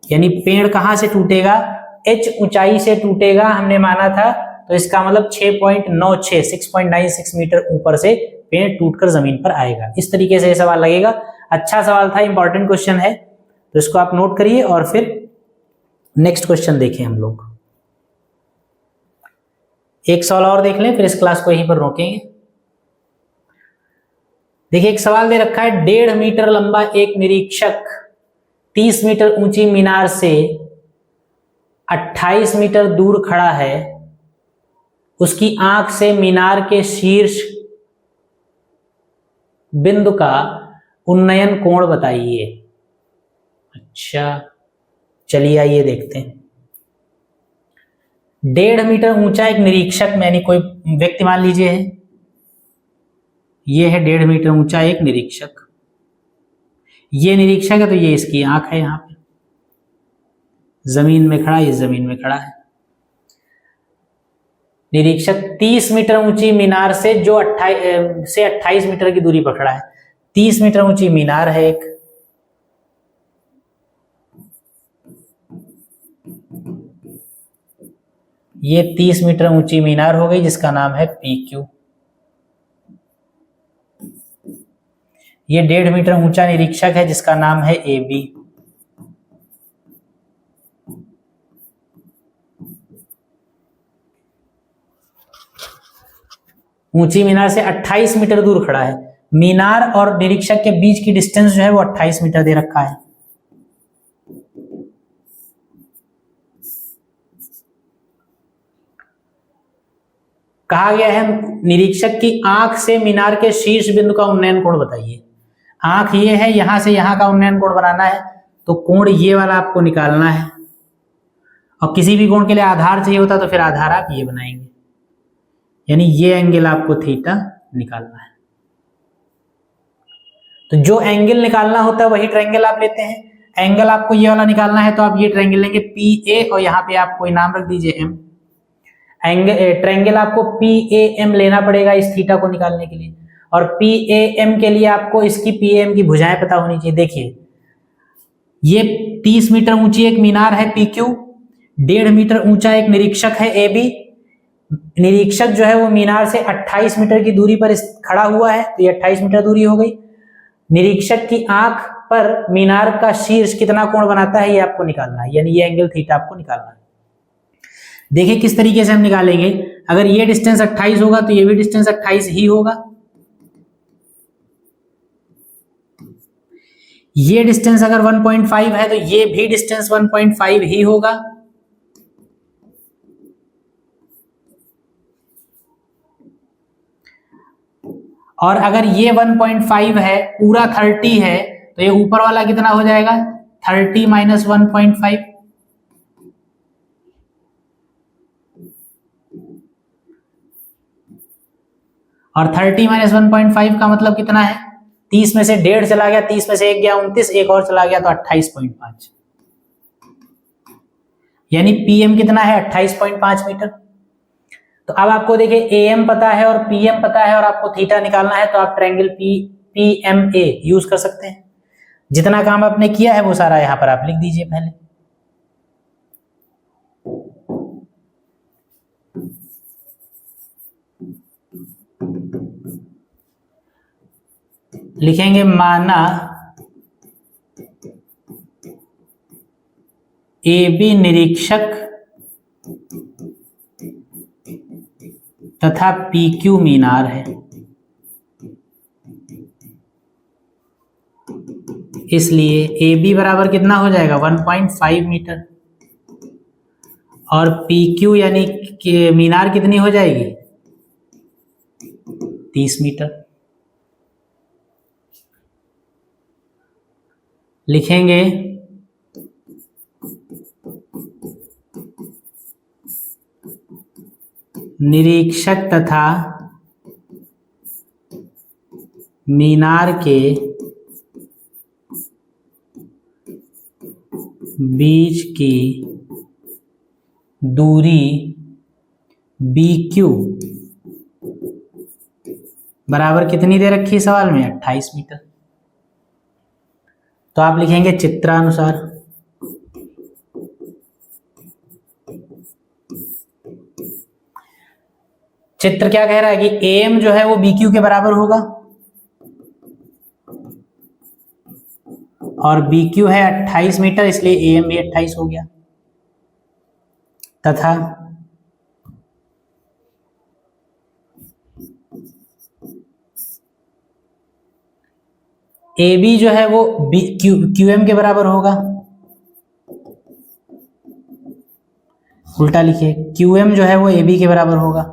यानी पेड़ कहां से टूटेगा, h ऊंचाई से टूटेगा हमने माना था, तो इसका मतलब 6.96 मीटर ऊपर से पेड़ टूटकर जमीन पर आएगा। इस तरीके से ये सवाल लगेगा। अच्छा सवाल था, इंपॉर्टेंट क्वेश्चन है, तो इसको आप नोट करिए और फिर नेक्स्ट क्वेश्चन देखें हम लोग। एक सवाल और देख लें, फिर इस क्लास को यहीं पर रोकेंगे। देखिए एक सवाल दे रखा है, 1.5 मीटर लंबा एक निरीक्षक 30 मीटर ऊंची मीनार से 28 मीटर दूर खड़ा है, उसकी आंख से मीनार के शीर्ष बिंदु का उन्नयन कोण बताइए। अच्छा चलिए आइए देखते हैं। 1.5 मीटर ऊंचा एक निरीक्षक में, यानी कोई व्यक्ति मान लीजिए है, ये है 1.5 मीटर ऊंचा एक निरीक्षक, ये निरीक्षक है तो ये इसकी आंख है, यहां पे जमीन में खड़ा, ये जमीन में खड़ा है। निरीक्षक 30 मीटर ऊंची मीनार से जो 28 मीटर की दूरी पर खड़ा है। 30 मीटर ऊंची मीनार है एक, ये 30 मीटर ऊंची मीनार हो गई जिसका नाम है PQ। ये 1.5 मीटर ऊंचा निरीक्षक है जिसका नाम है AB। ऊंची मीनार से 28 मीटर दूर खड़ा है। मीनार और निरीक्षक के बीच की डिस्टेंस जो है वो 28 मीटर दे रखा है। कहा गया है निरीक्षक की आंख से मीनार के शीर्ष बिंदु का उन्नयन कोण बताइए। आंख ये है, यहां से यहां का उन्नयन कोण बनाना है, तो कोण ये वाला आपको निकालना है, और किसी भी कोण के लिए आधार चाहिए होता तो फिर आधार आप ये बनाएंगे, यानी ये एंगल आपको थीटा निकालना है। तो जो एंगल निकालना होता है वही ट्रायंगल आप लेते हैं। एंगल आपको ये वाला निकालना है तो आप ये ट्रायंगल लेंगे PA और यहाँ पे आप कोई नाम रख दीजिए M। एंगल ट्रायंगल आपको PAM लेना पड़ेगा इस थीटा को निकालने के लिए, और PAM के लिए आपको इसकी PAM की भुजाएं पता होनी चाहिए। देखिए ये 30 मीटर ऊंची एक मीनार है PQ, 1.5 मीटर ऊंचा एक निरीक्षक है AB। निरीक्षक जो है वो मीनार से 28 मीटर की दूरी पर खड़ा हुआ है, तो ये 28 मीटर दूरी हो गई। निरीक्षक की आंख पर मीनार का शीर्ष कितना कोण बनाता है ये आपको निकालना है, यानी ये एंगल थीटा आपको निकालना है। देखिए किस तरीके से हम निकालेंगे। अगर ये डिस्टेंस 28 होगा तो ये भी डिस्टेंस 28 ही होगा, ये डिस्टेंस अगर 1.5 है तो ये भी डिस्टेंस 1.5 ही होगा, और अगर ये 1.5 है, पूरा 30 है, तो ये ऊपर वाला कितना हो जाएगा 30 माइनस 1.5, और 30 माइनस 1.5 का मतलब कितना है 30 में से 1.5 चला गया, 30 में से 1 गया 29, एक और चला गया तो 28.5, यानी पीएम कितना है 28.5 मीटर। तो अब आपको देखिए एएम पता है और पीएम पता है और आपको थीटा निकालना है, तो आप ट्रायंगल पीएमए यूज कर सकते हैं। जितना काम आपने किया है वो सारा यहां पर आप लिख दीजिए। पहले लिखेंगे माना एबी निरीक्षक तथा पीक्यू मीनार है, इसलिए AB बराबर कितना हो जाएगा 1.5 मीटर और PQ यानी कि मीनार कितनी हो जाएगी 30 मीटर। लिखेंगे निरीक्षक तथा मीनार के बीच की दूरी BQ बराबर कितनी दे रखी है सवाल में 28 मीटर। तो आप लिखेंगे चित्रानुसार चित्र क्या कह रहा है कि AM जो है वो BQ के बराबर होगा और BQ है 28 मीटर, इसलिए AM भी 28 हो गया, तथा AB जो है वो QM के बराबर होगा। उल्टा लिखिए QM जो है वो AB के बराबर होगा।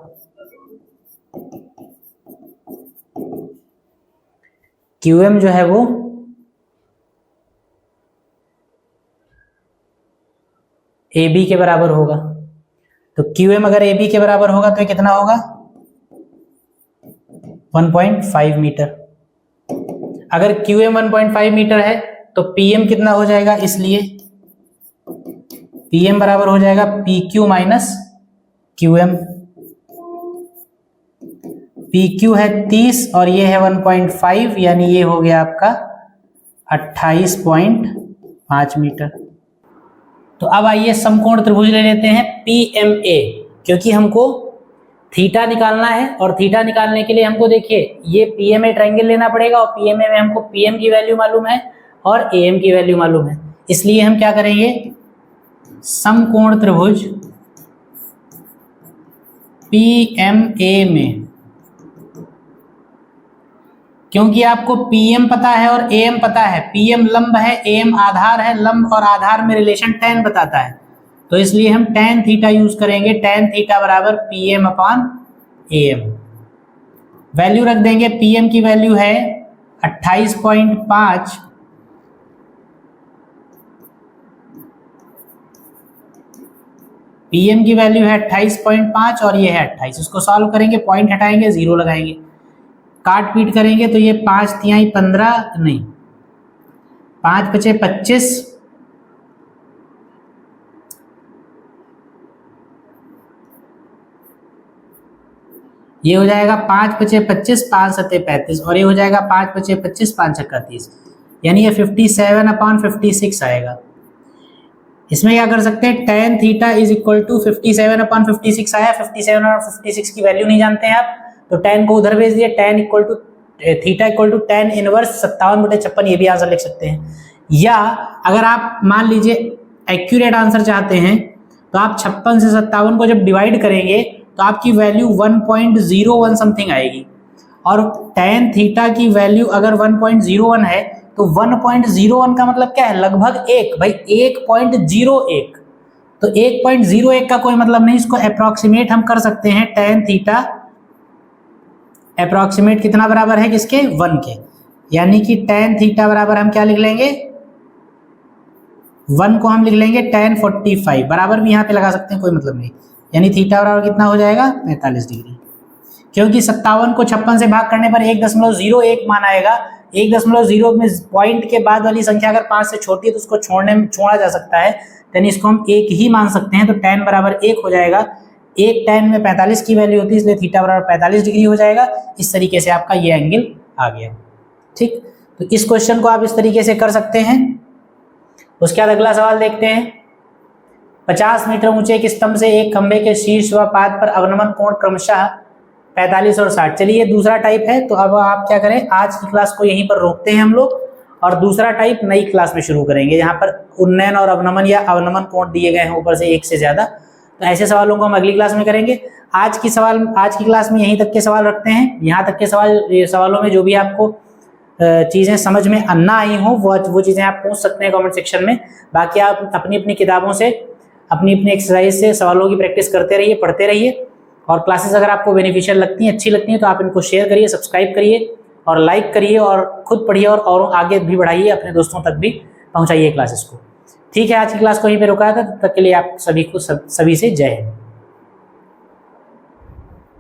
QM जो है वो AB के बराबर होगा। तो QM अगर AB के बराबर होगा तो ये कितना होगा 1.5 मीटर। अगर QM 1.5 मीटर है तो PM कितना हो जाएगा, इसलिए PM बराबर हो जाएगा PQ माइनस QM। PQ है 30 और ये है 1.5, यानी ये हो गया आपका 28.5 मीटर। तो अब आइए समकोण त्रिभुज ले लेते हैं PMA, क्योंकि हमको थीटा निकालना है और थीटा निकालने के लिए हमको देखिए ये PMA ट्रायंगल लेना पड़ेगा और PMA में हमको PM की वैल्यू मालूम है और AM की वैल्यू मालूम है। इसलिए हम क्या करेंगे समकोण त्रिभुज PMA में, क्योंकि आपको PM पता है और AM पता है, PM लंब है AM आधार है, लंब और आधार में रिलेशन tan बताता है, तो इसलिए हम tan थीटा यूज करेंगे। tan थीटा बराबर PM अपॉन AM। वैल्यू रख देंगे, PM की वैल्यू है 28.5 PM की वैल्यू है 28.5 और ये है 28। इसको सॉल्व करेंगे, पॉइंट हटाएंगे, 0 लगाएंगे, काट पीट करेंगे तो ये 5 तिहाई 15 नहीं 5 बचे 25, ये हो जाएगा 5 बचे 25, 5 सते 35 और ये हो जाएगा 5 बचे 25, 5 छक्का 30, यानी ये 57/56 आएगा। इसमें क्या कर सकते हैं tan theta is equal to 57/56 आया। 57 और 56 की वैल्यू नहीं जानते हैं आप, तो tan को उधर भेज दिए, tan equal to theta equal to tan inverse 57/56, ये भी आंसर लिख सकते हैं। या अगर आप मान लीजिए एक्यूरेट आंसर चाहते हैं तो आप 56 से 57 को जब डिवाइड करेंगे तो आपकी वैल्यू 1.01 समथिंग आएगी और tan थीटा की वैल्यू अगर 1.01 है तो 1.01 का मतलब क्या है, लगभग 1 भाई 1.01, तो 1.01 का कोई मतलब नहीं, इसको अप्रोक्सीमेट हम कर सकते हैं। tan थीटा अप्रोक्सीमेट कितना बराबर है किसके 1 के, यानी कि tan थीटा बराबर हम क्या लिख लेंगे 1 को हम लिख लेंगे tan 45, बराबर भी यहाँ पे लगा सकते हैं, कोई मतलब नहीं, यानी थीटा बराबर कितना हो जाएगा 45 डिग्री। क्योंकि 57 को 56 से भाग करने पर 1.01 मान आएगा, 1.0 में पॉइंट के बाद वाली संख्या अगर 5 से छोटी है तो उसको छोड़ा जा सकता है, यानी इसको हम 1 ही मान सकते हैं। तो tan बराबर 1 हो जाएगा। 1 tan में 45 की वैल्यू होती है, इसलिए थीटा बराबर 45 डिग्री हो जाएगा। इस तरीके से आपका ये एंगल आ गया। ठीक, तो इस क्वेश्चन को आप इस तरीके से कर सकते हैं। उसके बाद अगला सवाल देखते हैं। 50 मीटर ऊंचे एक स्तंभ से एक खंभे के शीर्ष व पाद पर अवनमन कोण क्रमशः 45 और 60। चलिए ये दूसरा टाइप है, तो अब आप क्या करें, आज की क्लास को यहीं पर रोकते हैं हम लोग और दूसरा टाइप नई क्लास में शुरू करेंगे, यहाँ पर उन्नयन और अवनमन या अवनमन कोण दिए गए हैं ऊपर से एक से ज्यादा। तो ऐसे सवालों को हम अगली क्लास में करेंगे। आज की क्लास में यहीं तक के सवाल रखते हैं। यहाँ तक के सवालों में जो भी आपको चीज़ें समझ में ना आई हो वो चीज़ें आप पूछ सकते हैं कमेंट सेक्शन में। बाकी आप अपनी अपनी किताबों से अपनी एक्सरसाइज से सवालों की प्रैक्टिस करते रहिए, पढ़ते रहिए। और क्लासेस अगर आपको बेनिफिशियल लगती हैं, अच्छी लगती हैं, तो आप इनको शेयर करिए, सब्सक्राइब करिए और लाइक करिए और खुद पढ़िए और आगे भी बढ़ाइए, अपने दोस्तों तक भी पहुँचाइए क्लासेस को। ठीक है, आज की क्लास को यहीं पे रुका था। तब तक के लिए आप सभी से जय हिंद।